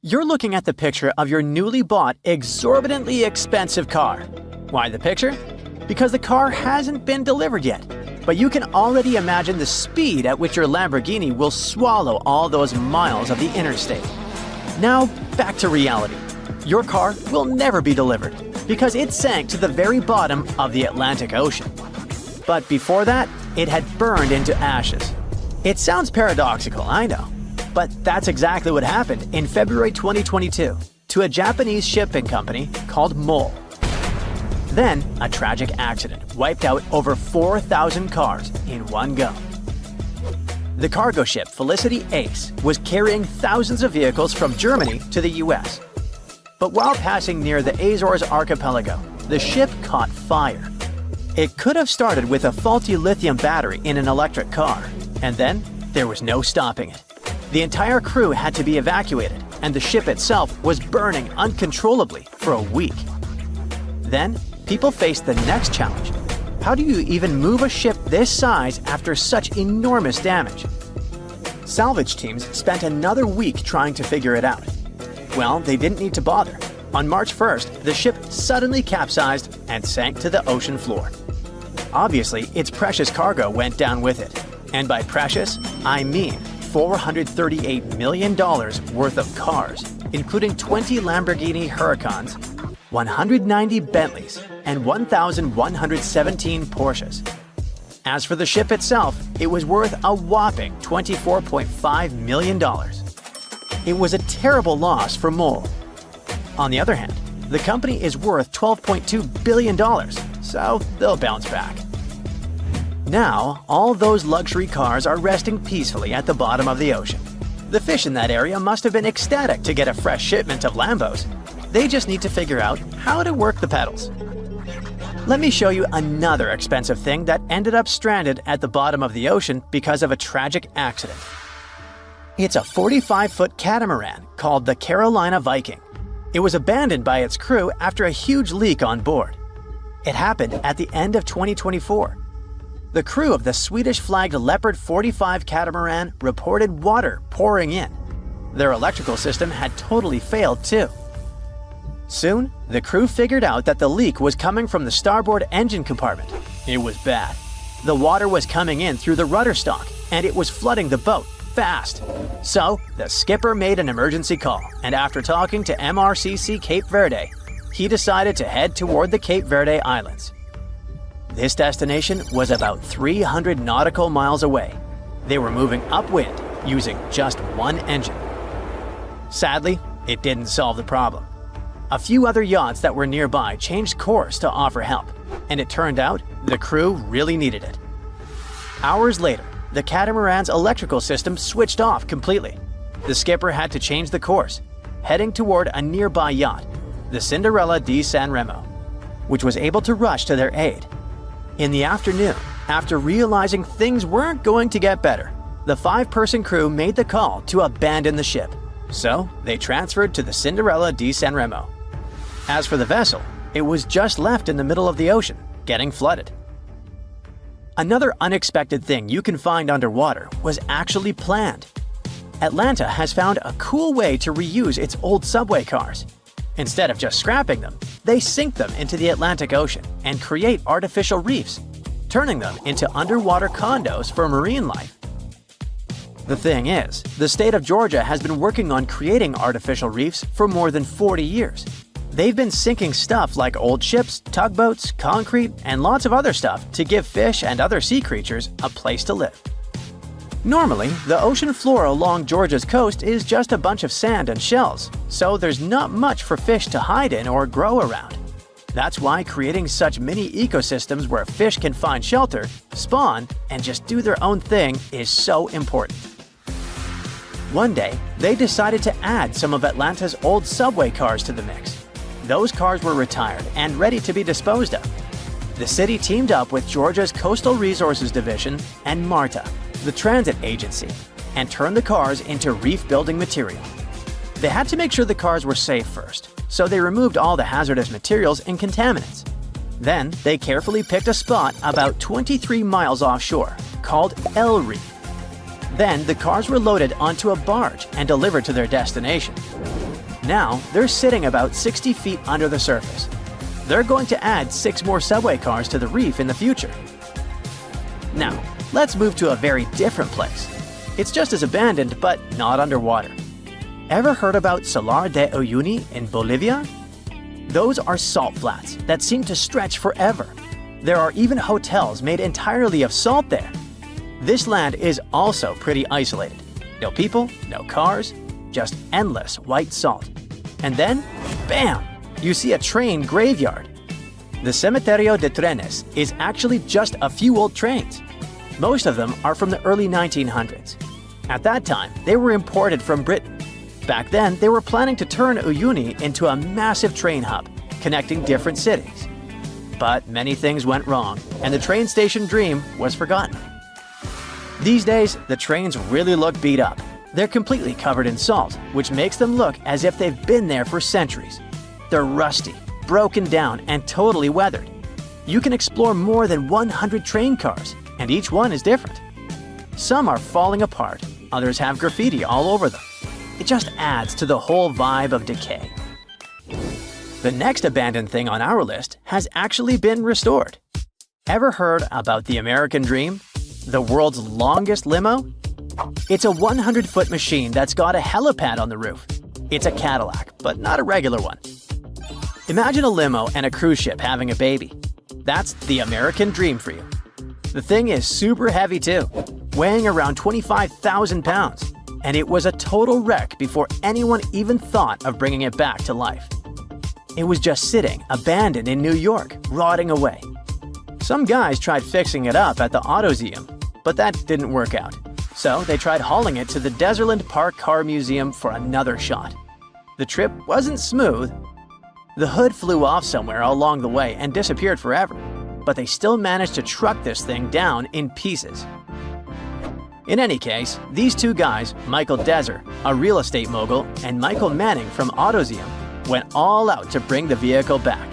You're looking at the picture of your newly bought, exorbitantly expensive car. Why the picture? Because the car hasn't been delivered yet, but you can already imagine the speed at which your Lamborghini will swallow all those miles of the interstate. Now, back to reality. Your car will never be delivered because it sank to the very bottom of the Atlantic Ocean. But before that, it had burned into ashes. It sounds paradoxical, I know. But that's exactly what happened in February 2022 to a Japanese shipping company called MOL. Then, a tragic accident wiped out over 4,000 cars in one go. The cargo ship Felicity Ace was carrying thousands of vehicles from Germany to the US. But while passing near the Azores archipelago, the ship caught fire. It could have started with a faulty lithium battery in an electric car, and then there was no stopping it. The entire crew had to be evacuated, and the ship itself was burning uncontrollably for a week. Then, people faced the next challenge. How do you even move a ship this size after such enormous damage? Salvage teams spent another week trying to figure it out. Well, they didn't need to bother. On March 1st, the ship suddenly capsized and sank to the ocean floor. Obviously, its precious cargo went down with it. And by precious, I mean $438 million worth of cars, including 20 Lamborghini Huracans, 190 Bentleys, and 1,117 Porsches. As for the ship itself, it was worth a whopping $24.5 million. It was a terrible loss for MOL. On the other hand, the company is worth $12.2 billion, so they'll bounce back. Now, all those luxury cars are resting peacefully at the bottom of the ocean. The fish in that area must have been ecstatic to get a fresh shipment of Lambos. They just need to figure out how to work the pedals. Let me show you another expensive thing that ended up stranded at the bottom of the ocean because of a tragic accident. It's a 45-foot catamaran called the Carolina Viking. It was abandoned by its crew after a huge leak on board. It happened at the end of 2024. The crew of the Swedish-flagged Leopard 45 catamaran reported water pouring in. Their electrical system had totally failed too. Soon, the crew figured out that the leak was coming from the starboard engine compartment. It was bad. The water was coming in through the rudder stalk, and it was flooding the boat fast. So, the skipper made an emergency call, and after talking to MRCC Cape Verde, he decided to head toward the Cape Verde Islands. This destination was about 300 nautical miles away. They were moving upwind using just one engine. Sadly, it didn't solve the problem. A few other yachts that were nearby changed course to offer help, and it turned out the crew really needed it. Hours later, the catamaran's electrical system switched off completely. The skipper had to change the course, heading toward a nearby yacht, the Cinderella di San Remo, which was able to rush to their aid. In the afternoon, after realizing things weren't going to get better, the 5-person crew made the call to abandon the ship. So, they transferred to the Cinderella di San Remo. As for the vessel, it was just left in the middle of the ocean, getting flooded. Another unexpected thing you can find underwater was actually planned. Atlanta has found a cool way to reuse its old subway cars. Instead of just scrapping them, they sink them into the Atlantic Ocean and create artificial reefs, turning them into underwater condos for marine life. The thing is, the state of Georgia has been working on creating artificial reefs for more than 40 years. They've been sinking stuff like old ships, tugboats, concrete, and lots of other stuff to give fish and other sea creatures a place to live. Normally, the ocean floor along Georgia's coast is just a bunch of sand and shells, so there's not much for fish to hide in or grow around. That's why creating such mini ecosystems where fish can find shelter, spawn, and just do their own thing is so important. One day, they decided to add some of Atlanta's old subway cars to the mix. Those cars were retired and ready to be disposed of. The city teamed up with Georgia's Coastal Resources Division and MARTA, the transit agency, and turned the cars into reef-building material. They had to make sure the cars were safe first, so they removed all the hazardous materials and contaminants. Then, they carefully picked a spot about 23 miles offshore, called El Reef. Then, the cars were loaded onto a barge and delivered to their destination. Now, they're sitting about 60 feet under the surface. They're going to add 6 more subway cars to the reef in the future. Now, let's move to a very different place. It's just as abandoned, but not underwater. Ever heard about Salar de Uyuni in Bolivia? Those are salt flats that seem to stretch forever. There are even hotels made entirely of salt there. This land is also pretty isolated. No people, no cars, just endless white salt. And then, bam! You see a train graveyard. The Cementerio de Trenes is actually just a few old trains. Most of them are from the early 1900s. At that time, they were imported from Britain. Back then, they were planning to turn Uyuni into a massive train hub, connecting different cities. But many things went wrong, and the train station dream was forgotten. These days, the trains really look beat up. They're completely covered in salt, which makes them look as if they've been there for centuries. They're rusty, broken down, and totally weathered. You can explore more than 100 train cars, and each one is different. Some are falling apart, others have graffiti all over them. It just adds to the whole vibe of decay. The next abandoned thing on our list has actually been restored. Ever heard about the American Dream? The world's longest limo? It's a 100-foot machine that's got a helipad on the roof. It's a Cadillac, but not a regular one. Imagine a limo and a cruise ship having a baby. That's the American Dream for you. The thing is super heavy too, weighing around 25,000 pounds, and it was a total wreck before anyone even thought of bringing it back to life. It was just sitting, abandoned in New York, rotting away. Some guys tried fixing it up at the AutoZeum, but that didn't work out. So they tried hauling it to the Deserland Park Car Museum for another shot. The trip wasn't smooth. The hood flew off somewhere along the way and disappeared forever, but they still managed to truck this thing down in pieces. In any case, these two guys, Michael Deser, a real estate mogul, and Michael Manning from AutoZeum, went all out to bring the vehicle back.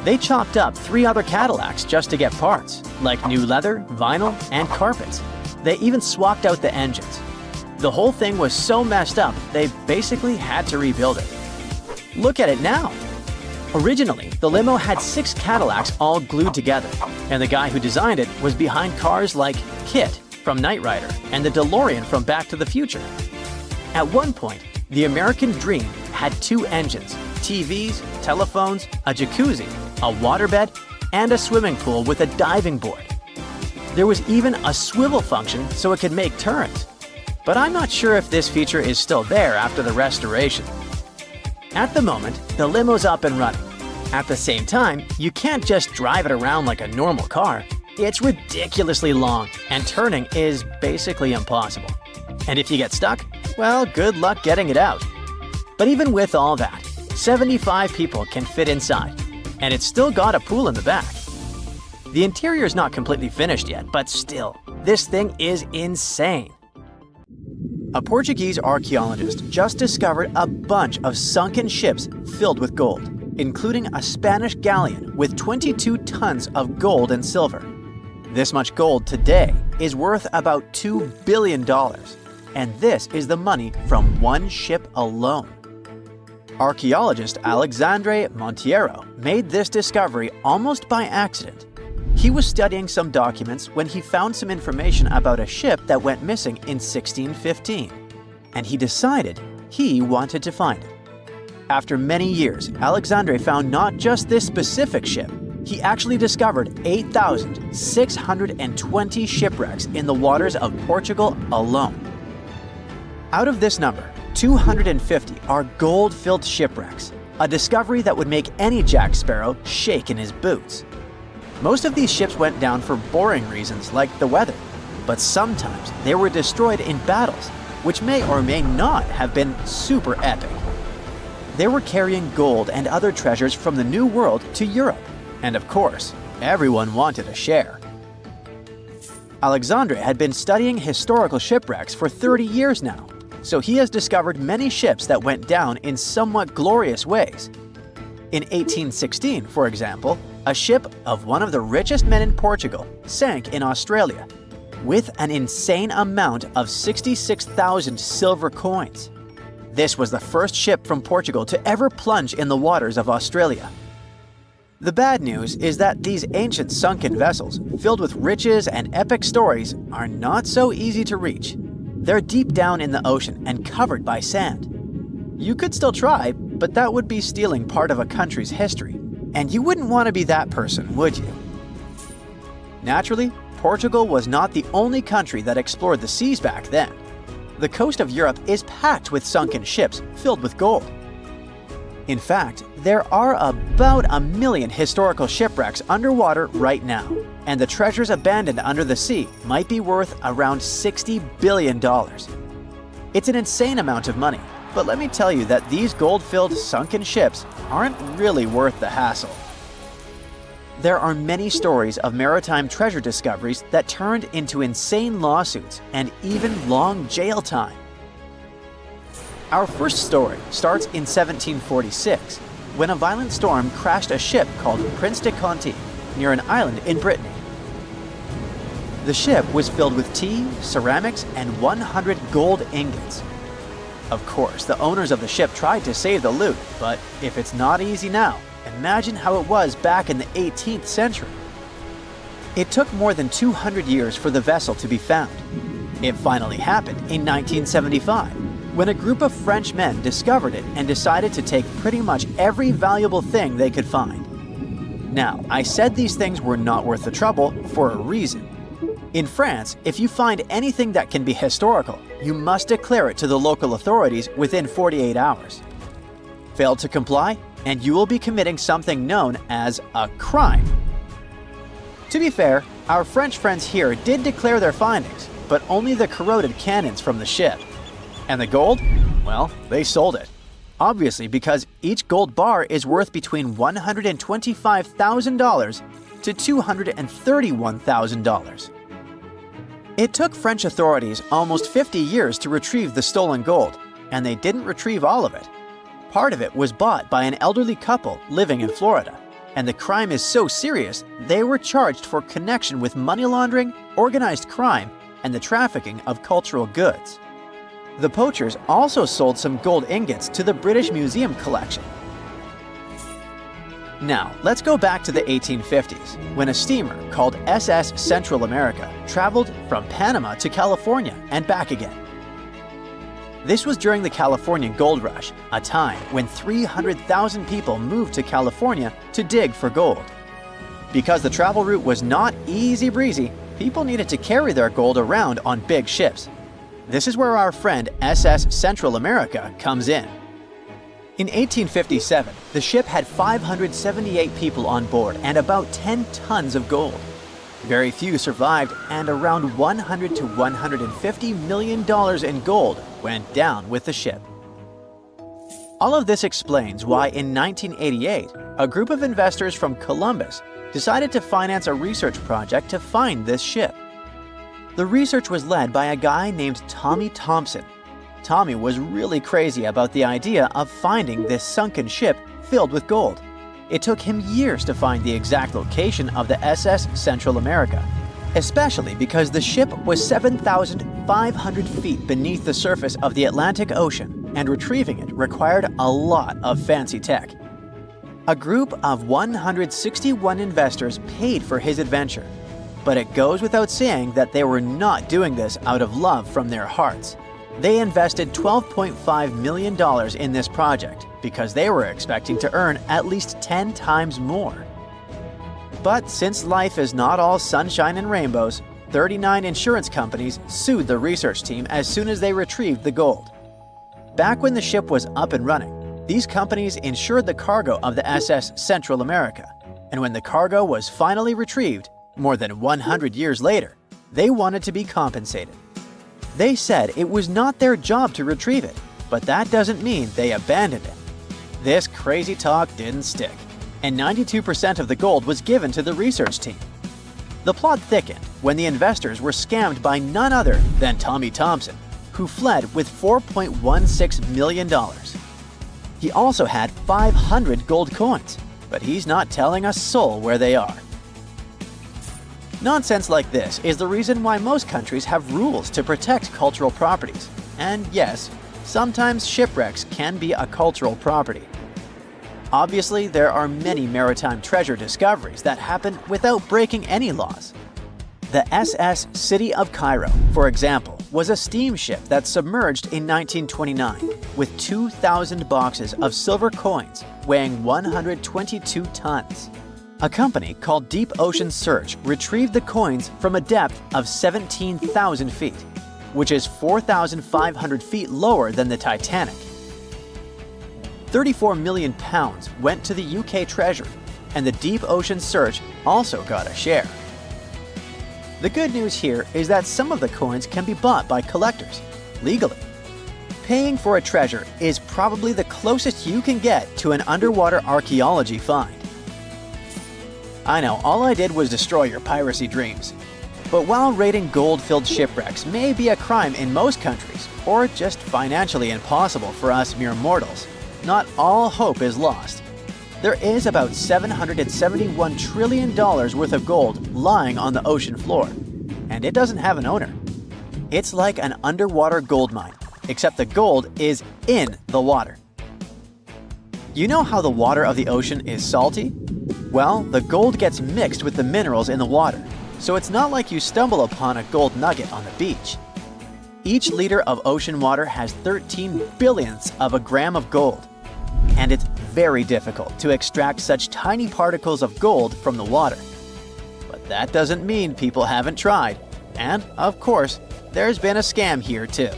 They chopped up 3 other Cadillacs just to get parts, like new leather, vinyl, and carpets. They even swapped out the engines. The whole thing was so messed up, they basically had to rebuild it. Look at it now! Originally, the limo had 6 Cadillacs all glued together, and the guy who designed it was behind cars like KITT from Knight Rider and the DeLorean from Back to the Future. At one point, the American Dream had 2 engines, TVs, telephones, a jacuzzi, a waterbed, and a swimming pool with a diving board. There was even a swivel function so it could make turns. But I'm not sure if this feature is still there after the restoration. At the moment, the limo's up and running. At the same time, you can't just drive it around like a normal car. It's ridiculously long, and turning is basically impossible. And if you get stuck, well, good luck getting it out. But even with all that, 75 people can fit inside, and it's still got a pool in the back. The interior is not completely finished yet, but still, this thing is insane. A Portuguese archaeologist just discovered a bunch of sunken ships filled with gold, including a Spanish galleon with 22 tons of gold and silver. This much gold today is worth about $2 billion, and this is the money from one ship alone. Archaeologist Alexandre Monteiro made this discovery almost by accident. He was studying some documents when he found some information about a ship that went missing in 1615, and he decided he wanted to find it. After many years, Alexandre found not just this specific ship, he actually discovered 8,620 shipwrecks in the waters of Portugal alone. Out of this number, 250 are gold-filled shipwrecks, a discovery that would make any Jack Sparrow shake in his boots. Most of these ships went down for boring reasons like the weather, but sometimes they were destroyed in battles, which may or may not have been super epic. They were carrying gold and other treasures from the New World to Europe, and of course, everyone wanted a share. Alexandre had been studying historical shipwrecks for 30 years now, so he has discovered many ships that went down in somewhat glorious ways. In 1816, for example, a ship of one of the richest men in Portugal sank in Australia, with an insane amount of 66,000 silver coins. This was the first ship from Portugal to ever plunge in the waters of Australia. The bad news is that these ancient sunken vessels, filled with riches and epic stories, are not so easy to reach. They're deep down in the ocean and covered by sand. You could still try, but that would be stealing part of a country's history. And you wouldn't want to be that person, would you? Naturally, Portugal was not the only country that explored the seas back then. The coast of Europe is packed with sunken ships filled with gold. In fact, there are about 1 million historical shipwrecks underwater right now, and the treasures abandoned under the sea might be worth around $60 billion. It's an insane amount of money, but let me tell you that these gold-filled sunken ships aren't really worth the hassle. There are many stories of maritime treasure discoveries that turned into insane lawsuits and even long jail time. Our first story starts in 1746, when a violent storm crashed a ship called Prince de Conti near an island in Brittany. The ship was filled with tea, ceramics, and 100 gold ingots. Of course, the owners of the ship tried to save the loot, but if it's not easy now, imagine how it was back in the 18th century. It took more than 200 years for the vessel to be found. It finally happened in 1975, when a group of French men discovered it and decided to take pretty much every valuable thing they could find. Now, I said these things were not worth the trouble for a reason. In France, if you find anything that can be historical, you must declare it to the local authorities within 48 hours. Fail to comply, and you will be committing something known as a crime. To be fair, our French friends here did declare their findings, but only the corroded cannons from the ship. And the gold? Well, they sold it. Obviously, because each gold bar is worth between $125,000 to $231,000. It took French authorities almost 50 years to retrieve the stolen gold, and they didn't retrieve all of it. Part of it was bought by an elderly couple living in Florida, and the crime is so serious they were charged for connection with money laundering, organized crime, and the trafficking of cultural goods. The poachers also sold some gold ingots to the British Museum collection. Now, let's go back to the 1850s, when a steamer called SS Central America traveled from Panama to California and back again. This was during the Californian Gold Rush, a time when 300,000 people moved to California to dig for gold. Because the travel route was not easy breezy, people needed to carry their gold around on big ships. This is where our friend SS Central America comes in. In 1857, the ship had 578 people on board and about 10 tons of gold. Very few survived, and around $100 to $150 million in gold went down with the ship. All of this explains why in 1988, a group of investors from Columbus decided to finance a research project to find this ship. The research was led by a guy named Tommy Thompson. Tommy was really crazy about the idea of finding this sunken ship filled with gold. It took him years to find the exact location of the SS Central America, especially because the ship was 7,500 feet beneath the surface of the Atlantic Ocean, and retrieving it required a lot of fancy tech. A group of 161 investors paid for his adventure, but it goes without saying that they were not doing this out of love from their hearts. They invested $12.5 million in this project because they were expecting to earn at least 10 times more. But since life is not all sunshine and rainbows, 39 insurance companies sued the research team as soon as they retrieved the gold. Back when the ship was up and running, these companies insured the cargo of the SS Central America, and when the cargo was finally retrieved, more than 100 years later, they wanted to be compensated. They said it was not their job to retrieve it, but that doesn't mean they abandoned it. This crazy talk didn't stick, and 92% of the gold was given to the research team. The plot thickened when the investors were scammed by none other than Tommy Thompson, who fled with $4.16 million. He also had 500 gold coins, but he's not telling a soul where they are. Nonsense like this is the reason why most countries have rules to protect cultural properties. And yes, sometimes shipwrecks can be a cultural property. Obviously, there are many maritime treasure discoveries that happen without breaking any laws. The SS City of Cairo, for example, was a steamship that submerged in 1929 with 2,000 boxes of silver coins weighing 122 tons. A company called Deep Ocean Search retrieved the coins from a depth of 17,000 feet, which is 4,500 feet lower than the Titanic. 34 million pounds went to the UK Treasury, and the Deep Ocean Search also got a share. The good news here is that some of the coins can be bought by collectors, legally. Paying for a treasure is probably the closest you can get to an underwater archaeology find. I know, all I did was destroy your piracy dreams. But while raiding gold-filled shipwrecks may be a crime in most countries, or just financially impossible for us mere mortals, not all hope is lost. There is about $771 trillion worth of gold lying on the ocean floor, and it doesn't have an owner. It's like an underwater gold mine, except the gold is in the water. You know how the water of the ocean is salty? Well, the gold gets mixed with the minerals in the water, so it's not like you stumble upon a gold nugget on the beach. Each liter of ocean water has 13 billionths of a gram of gold, and it's very difficult to extract such tiny particles of gold from the water. But that doesn't mean people haven't tried, and, of course, there's been a scam here too.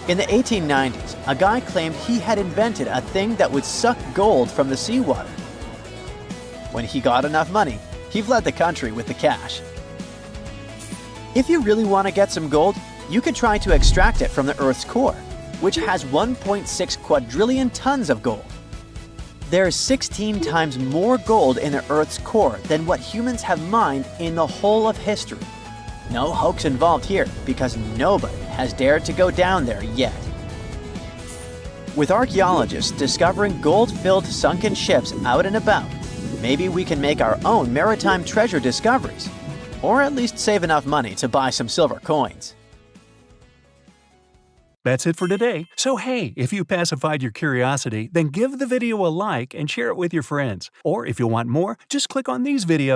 In the 1890s, a guy claimed he had invented a thing that would suck gold from the seawater. When he got enough money, he fled the country with the cash. If you really want to get some gold, you could try to extract it from the Earth's core, which has 1.6 quadrillion tons of gold. There's 16 times more gold in the Earth's core than what humans have mined in the whole of history. No hoax involved here, because nobody has dared to go down there yet. With archaeologists discovering gold-filled sunken ships out and about, maybe we can make our own maritime treasure discoveries, or at least save enough money to buy some silver coins. That's it for today. So hey, if you pacified your curiosity, then give the video a like and share it with your friends. Or if you want more, just click on these videos.